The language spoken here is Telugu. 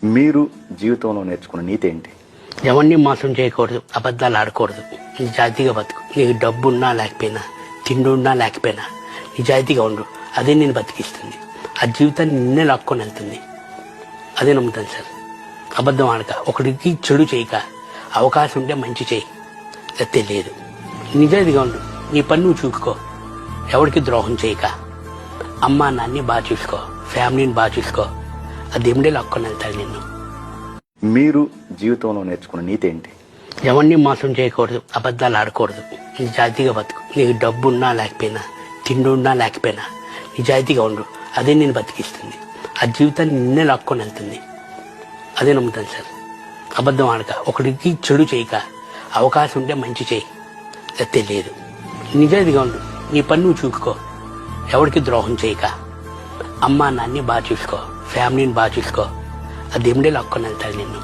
మీరు జీవితంలో నేర్చుకున్న నీతి ఏంటి? ఎవరిని మోసం చేయకూడదు, అబద్ధాలు ఆడకూడదు, నిజాయితీగా బతుకు. నీకు డబ్బు ఉన్నా లేకపోయినా, తిండి ఉన్నా లేకపోయినా నిజాయితీగా ఉండు. అదే నేను బతికిస్తుంది. ఆ జీవితాన్ని నిన్నే లాక్కొని వెళ్తుంది. అదే నమ్ముతాను సార్. అబద్ధం ఆడక, ఒకరికి చెడు చేయక, అవకాశం ఉంటే మంచి చేయి, తెలియదు. నిజాయితీగా ఉండు. నీ పని నువ్వు చూసుకో. ఎవరికి ద్రోహం చేయక, అమ్మా నాన్ని బాగా చూసుకో, ఫ్యామిలీని బాగా చూసుకో. ఆ దేవుడే లాక్కొని వెళ్తాడు నిన్ను. మీరు జీవితంలో నేర్చుకున్న నీతి ఏంటి? ఎవరిని మోసం చేయకూడదు, అబద్ధాలు ఆడకూడదు, నిజాయితీగా బతుకు. నీకు డబ్బు ఉన్నా లేకపోయినా, తిండి ఉన్నా లేకపోయినా నిజాయితీగా ఉండు. అదే నేను బతికిస్తుంది. ఆ జీవితాన్ని నిన్నే లాక్కొని వెళ్తుంది. అదే నమ్ముతాను సార్. అబద్ధం ఆడక, ఒకరికి చెడు చేయక, అవకాశం ఉంటే మంచి చేయి, తెలియదు. నిజాయితీగా ఉండు. నీ పని నువ్వు చూసుకో. ఎవరికి ద్రోహం చేయక, అమ్మా నాన్ని బాగా చూసుకో, ఫ్యామిలీని బాగా చూసుకో. ఆ దేవుడే లాక్కొని వెళ్తాడు నిన్ను.